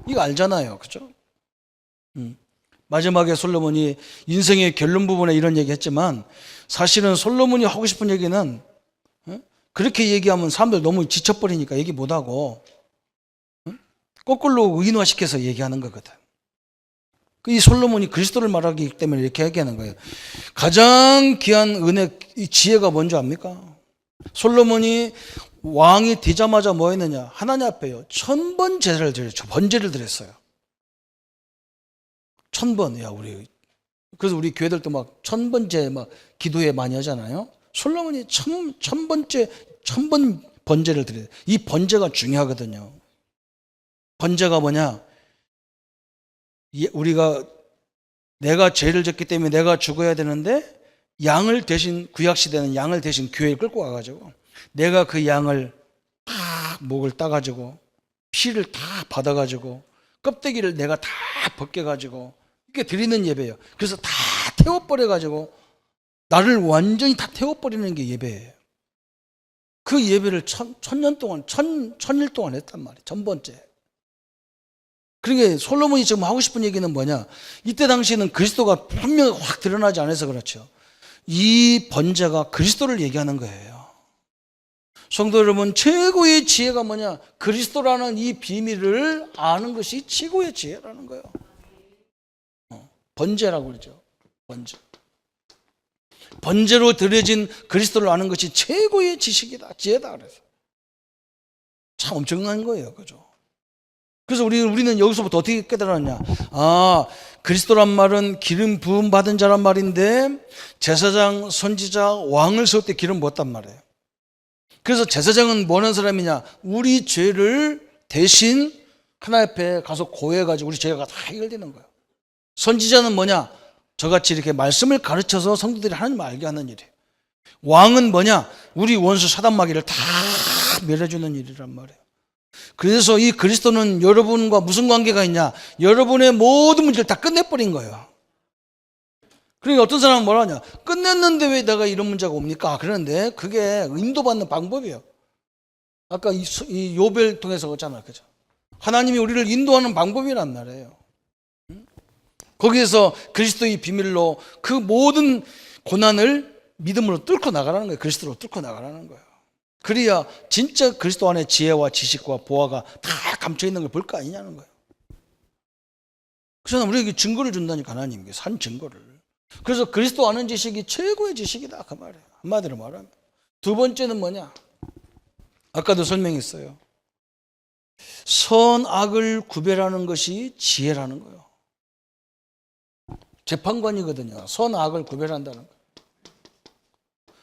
이거 알잖아요. 그죠? 마지막에 솔로몬이 인생의 결론 부분에 이런 얘기 했지만 사실은 솔로몬이 하고 싶은 얘기는 그렇게 얘기하면 사람들 너무 지쳐버리니까 얘기 못하고 거꾸로 의인화시켜서 얘기하는 거거든. 이 솔로몬이 그리스도를 말하기 때문에 이렇게 얘기하는 거예요. 가장 귀한 은혜, 이 지혜가 뭔지 압니까? 솔로몬이 왕이 되자마자 뭐 했느냐? 하나님 앞에요. 1000번 제사를 드렸죠. 번제를 드렸어요. 1000번. 야, 그래서 우리 교회들도 막 1000번째 막 기도회 많이 하잖아요. 솔로몬이 1000번 번제를 드려요. 이 번제가 중요하거든요. 번제가 뭐냐? 내가 죄를 졌기 때문에 내가 죽어야 되는데 양을 대신, 구약시대는 양을 대신 교회에 끌고 와가지고 내가 그 양을 다 목을 따가지고 피를 다 받아가지고 껍데기를 내가 다 벗겨가지고 이렇게 드리는 예배예요. 그래서 다 태워버려가지고 나를 완전히 다 태워버리는 게 예배예요. 그 예배를 천년 동안, 천일 동안 했단 말이에요. 1000번째. 그러니까 솔로몬이 지금 하고 싶은 얘기는 뭐냐? 이때 당시에는 그리스도가 분명히 확 드러나지 않아서 그렇죠. 이 번제가 그리스도를 얘기하는 거예요. 성도 여러분, 최고의 지혜가 뭐냐? 그리스도라는 이 비밀을 아는 것이 최고의 지혜라는 거예요. 번제라고 그러죠. 번제. 번제로 드려진 그리스도를 아는 것이 최고의 지식이다, 지혜다. 그래서 참 엄청난 거예요, 그죠? 그래서 우리는 여기서부터 어떻게 깨달았냐? 아, 그리스도란 말은 기름 부음 받은 자란 말인데 제사장, 선지자, 왕을 세울 때 기름 부었단 말이에요. 그래서 제사장은 뭐 하는 사람이냐? 우리 죄를 대신 하나님 앞에 가서 고해가지고 우리 죄가 다 해결되는 거예요. 선지자는 뭐냐? 저같이 이렇게 말씀을 가르쳐서 성도들이 하나님을 알게 하는 일이에요. 왕은 뭐냐? 우리 원수 사단마귀를 다 멸해주는 일이란 말이에요. 그래서 이 그리스도는 여러분과 무슨 관계가 있냐? 여러분의 모든 문제를 다 끝내버린 거예요. 그러니까 어떤 사람은 뭐라 하냐? 끝냈는데 왜 내가 이런 문제가 옵니까? 그런데 그게 인도받는 방법이에요. 아까 이 요벨 통해서 그랬잖아요. 그죠? 하나님이 우리를 인도하는 방법이란 말이에요. 거기에서 그리스도의 비밀로 그 모든 고난을 믿음으로 뚫고 나가라는 거예요. 그리스도로 뚫고 나가라는 거예요. 그래야 진짜 그리스도 안에 지혜와 지식과 보화가 다 감춰있는 걸 볼 거 아니냐는 거예요. 그래서 우리에게 증거를 준다니까, 하나님께 산 증거를. 그래서 그리스도 아는 지식이 최고의 지식이다, 그 말이에요. 한마디로 말하면. 두 번째는 뭐냐? 아까도 설명했어요. 선악을 구별하는 것이 지혜라는 거예요. 재판관이거든요. 선악을 구별한다는 거예요.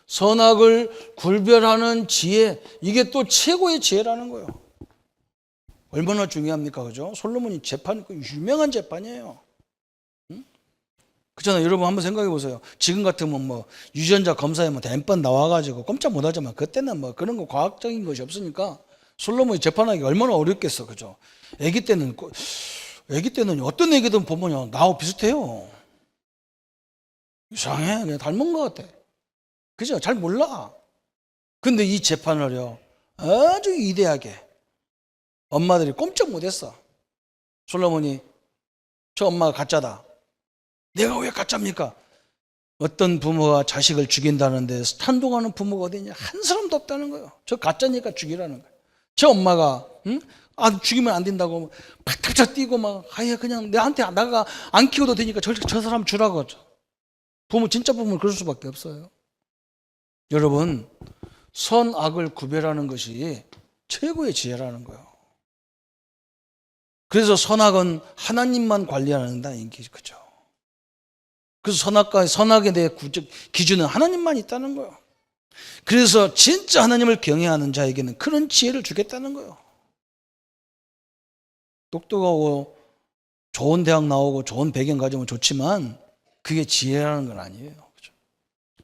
선악을 구별하는 지혜, 이게 또 최고의 지혜라는 거예요. 얼마나 중요합니까? 그죠? 솔로몬이 재판, 유명한 재판이에요. 응? 그렇잖아요. 여러분 한번 생각해 보세요. 지금 같으면 뭐 유전자 검사에 뭐 댄번 나와가지고 꼼짝 못 하지만 그때는 뭐 그런 거 과학적인 것이 없으니까 솔로몬이 재판하기 얼마나 어렵겠어. 그죠? 아기 때는 어떤 애기든 보면 나하고 비슷해요. 이상해. 그냥 닮은 것 같아. 그죠? 잘 몰라. 근데 이 재판을요, 아주 위대하게 엄마들이 꼼짝 못했어. 솔로몬이 저 엄마가 가짜다. 내가 왜 가짜입니까? 어떤 부모가 자식을 죽인다는데 탄동하는 부모가 어디 있냐? 한 사람도 없다는 거예요. 저 가짜니까 죽이라는 거예요. 저 엄마가 죽이면 안 된다고 팍팍 뛰고 막 아예 그냥 내한테 나가 안 키워도 되니까 저 사람 주라고. 진짜 부모는 그럴 수밖에 없어요. 여러분, 선악을 구별하는 것이 최고의 지혜라는 거예요. 그래서 선악은 하나님만 관리하는다는 게 그죠. 그래서 선악과 선악에 대해 기준은 하나님만 있다는 거예요. 그래서 진짜 하나님을 경외하는 자에게는 그런 지혜를 주겠다는 거예요. 똑똑하고 좋은 대학 나오고 좋은 배경 가지면 좋지만 그게 지혜라는 건 아니에요. 그죠?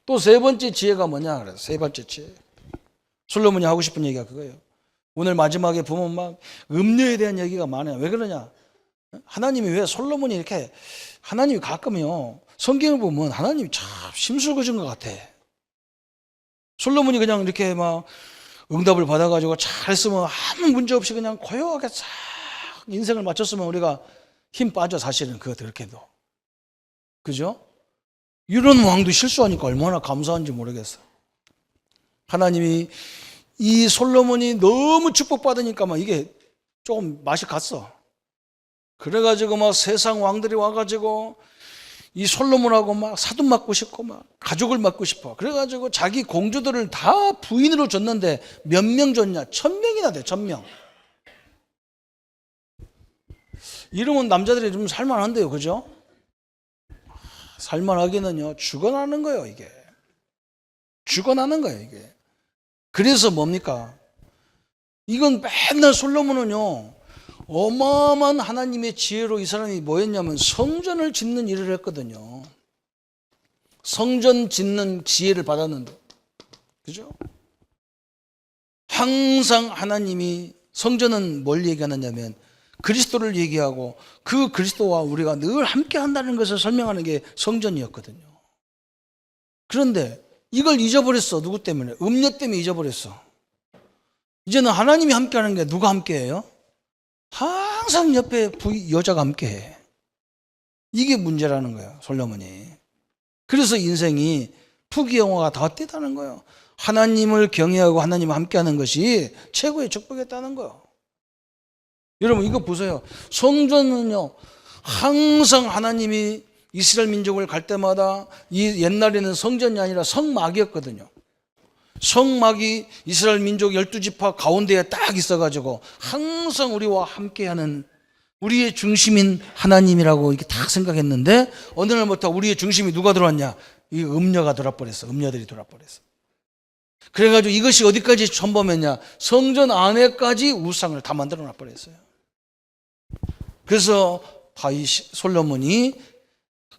또 세 번째 지혜가 뭐냐? 그래서 세 번째 지혜. 솔로몬이 하고 싶은 얘기가 그거예요. 오늘 마지막에 보면 막 음료에 대한 얘기가 많아요. 왜 그러냐? 하나님이 왜 솔로몬이 이렇게, 하나님이 가끔요, 성경을 보면 하나님이 참 심술궂은 것 같아. 솔로몬이 그냥 이렇게 막 응답을 받아가지고 잘 했으면 아무 문제 없이 그냥 고요하게 싹 인생을 마쳤으면 우리가 힘 빠져, 사실은 그렇게도. 그죠? 이런 왕도 실수하니까 얼마나 감사한지 모르겠어. 하나님이 이 솔로몬이 너무 축복받으니까 막 이게 조금 맛이 갔어. 그래가지고 막 세상 왕들이 와가지고 이 솔로몬하고 막 사돈 맡고 싶고 막 가족을 맡고 싶어. 그래가지고 자기 공주들을 다 부인으로 줬는데 몇 명 줬냐? 1000명이나 돼, 1000명. 이러면 남자들이 좀 살만한데요, 그죠? 살만하기는요, 죽어나는 거예요, 이게. 죽어나는 거예요, 이게. 그래서 뭡니까? 이건 맨날 솔로몬은요, 어마어마한 하나님의 지혜로 이 사람이 뭐였냐면 성전을 짓는 일을 했거든요. 성전 짓는 지혜를 받았는데, 그죠? 항상 하나님이, 성전은 뭘 얘기하느냐면 그리스도를 얘기하고 그 그리스도와 우리가 늘 함께 한다는 것을 설명하는 게 성전이었거든요. 그런데 이걸 잊어버렸어. 누구 때문에? 음녀 때문에 잊어버렸어. 이제는 하나님이 함께 하는 게 누가 함께 해요? 항상 옆에 여자가 함께 해. 이게 문제라는 거예요, 솔로몬이. 그래서 인생이 부귀영화가 다 뛰다는 거예요. 하나님을 경외하고 하나님과 함께 하는 것이 최고의 축복이었다는 거예요. 여러분 이거 보세요. 성전은요, 항상 하나님이 이스라엘 민족을 갈 때마다, 이 옛날에는 성전이 아니라 성막이었거든요. 성막이 이스라엘 민족 12지파 가운데에 딱 있어가지고 항상 우리와 함께하는, 우리의 중심인 하나님이라고 이렇게 딱 생각했는데, 어느 날부터 우리의 중심이 누가 들어왔냐? 이 음녀가 들어와버렸어. 음녀들이 들어와버렸어. 그래가지고 이것이 어디까지 전범했냐? 성전 안에까지 우상을 다 만들어 놔버렸어요. 그래서 다윗, 솔로몬이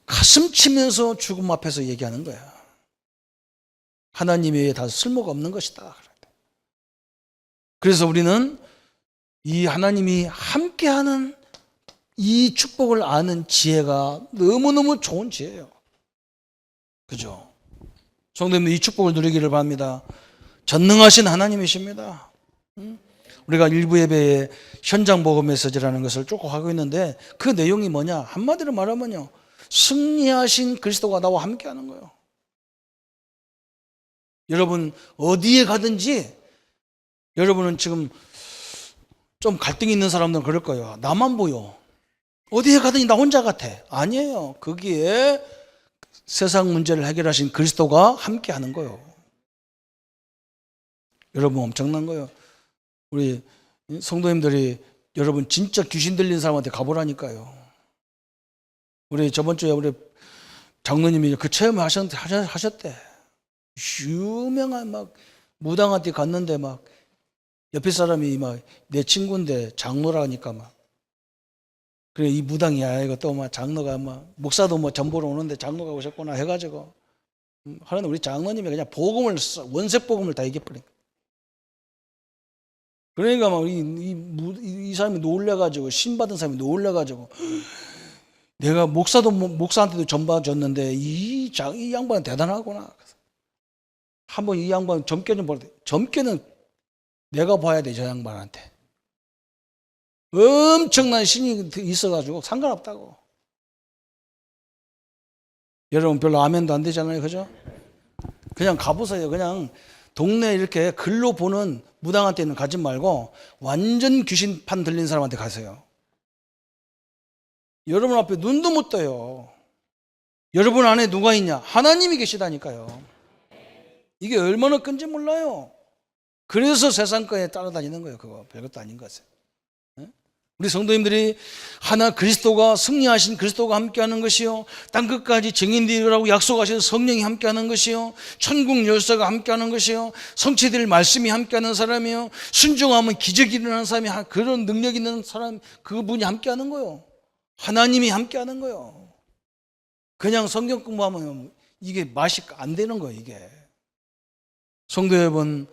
가슴 치면서 죽음 앞에서 얘기하는 거야. 하나님 외에 다 쓸모가 없는 것이다. 그래서 우리는 이 하나님이 함께하는 이 축복을 아는 지혜가 너무너무 좋은 지혜예요. 그죠? 성도님들, 이 축복을 누리기를 바랍니다. 전능하신 하나님이십니다. 우리가 일부 예배에 현장 복음 메시지라는 것을 쭉 하고 있는데, 그 내용이 뭐냐? 한마디로 말하면요, 승리하신 그리스도가 나와 함께하는 거예요. 여러분 어디에 가든지, 여러분은 지금 좀 갈등이 있는 사람들은 그럴 거예요. 나만 보여. 어디에 가든지 나 혼자 같아. 아니에요. 거기에 세상 문제를 해결하신 그리스도가 함께하는 거예요. 여러분 엄청난 거예요. 우리 성도님들이, 여러분 진짜 귀신 들린 사람한테 가보라니까요. 우리 저번 주에 우리 장로님이 그 체험을 하셨대. 유명한 막 무당한테 갔는데, 막 옆에 사람이 막 내 친구인데 장로라니까 막, 그래 이 무당이야 이거, 또 막 장로가 막 목사도 뭐 전보러 오는데 장로가 오셨구나 해가지고 하는, 우리 장로님이 그냥 복음을, 원색 복음을 다 얘기해버린. 그러니까 막 이 사람이 놀래가지고, 신받은 사람이 놀래가지고, 내가 목사한테도 전봐줬는데 이 양반은 대단하구나. 한번 이 양반 점괘 좀 보라. 점괘는 내가 봐야 돼. 저 양반한테 엄청난 신이 있어가지고 상관없다고. 여러분 별로 아멘도 안 되잖아요, 그죠? 그냥 가보세요. 그냥 동네 이렇게 글로 보는 무당한테는 가지 말고 완전 귀신판 들린 사람한테 가세요. 여러분 앞에 눈도 못 떠요. 여러분 안에 누가 있냐? 하나님이 계시다니까요. 이게 얼마나 큰지 몰라요. 그래서 세상 거에 따라다니는 거예요. 그거 별것도 아닌 것을. 우리 성도님들이 하나 그리스도가, 승리하신 그리스도가 함께하는 것이요, 땅끝까지 증인되리라고 약속하신 성령이 함께하는 것이요, 천국 열쇠가 함께하는 것이요, 성취될 말씀이 함께하는 사람이요, 순종하면 기적이 일어나는 사람이, 그런 능력 있는 사람, 그분이 함께하는 거예요. 하나님이 함께하는 거예요. 그냥 성경 공부하면 이게 맛이 안 되는 거예요, 이게. 성도 여러분,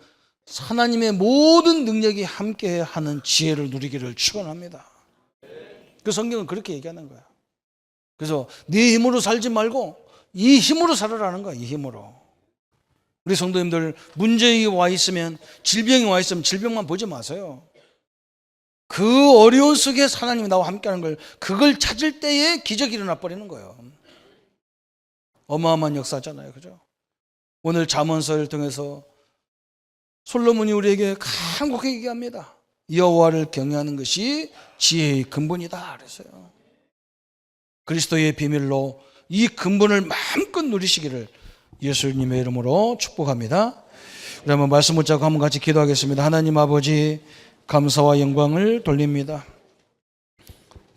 하나님의 모든 능력이 함께 하는 지혜를 누리기를 축원합니다. 그 성경은 그렇게 얘기하는 거야. 그래서 네 힘으로 살지 말고 이 힘으로 살아라는 거야, 이 힘으로. 우리 성도님들, 문제가 와 있으면, 질병이 와 있으면 질병만 보지 마세요. 그 어려운 속에 하나님이 나와 함께하는 걸, 그걸 찾을 때에 기적이 일어나 버리는 거예요. 어마어마한 역사잖아요, 그죠? 오늘 잠언서를 통해서 솔로몬이 우리에게 간곡하게 얘기합니다. 여호와를 경외하는 것이 지혜의 근본이다 그랬어요. 그리스도의 비밀로 이 근본을 마음껏 누리시기를 예수님의 이름으로 축복합니다. 그러면 말씀 붙잡고 한번 같이 기도하겠습니다. 하나님 아버지, 감사와 영광을 돌립니다.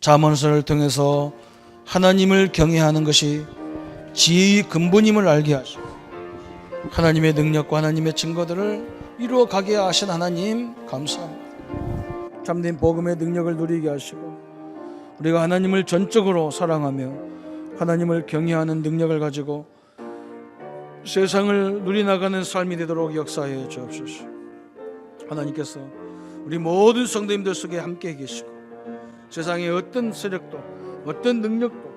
잠언서를 통해서 하나님을 경외하는 것이 지혜의 근본임을 알게 하시고 하나님의 능력과 하나님의 증거들을 이루어 가게 하신 하나님 감사합니다. 참된 복음의 능력을 누리게 하시고 우리가 하나님을 전적으로 사랑하며 하나님을 경외하는 능력을 가지고 세상을 누리나가는 삶이 되도록 역사해 주옵소서. 하나님께서 우리 모든 성도님들 속에 함께 계시고 세상의 어떤 세력도 어떤 능력도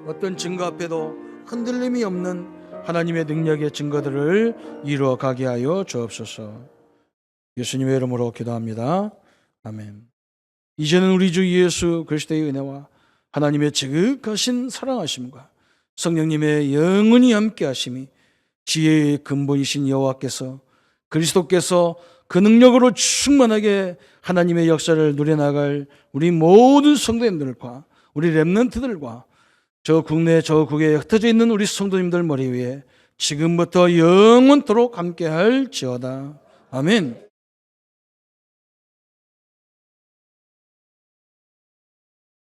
어떤 증거 앞에도 흔들림이 없는 하나님의 능력의 증거들을 이루어 가게 하여 주옵소서. 예수님의 이름으로 기도합니다. 아멘. 이제는 우리 주 예수 그리스도의 은혜와 하나님의 지극하신 사랑하심과 성령님의 영원히 함께 하심이 지혜의 근본이신 여호와께서 그리스도께서 그 능력으로 충만하게 하나님의 역사를 누려나갈 우리 모든 성도님들과 우리 렘넌트들과 저 국내 저 국에 흩어져 있는 우리 성도님들 머리 위에 지금부터 영원토록 함께할지어다. 아멘.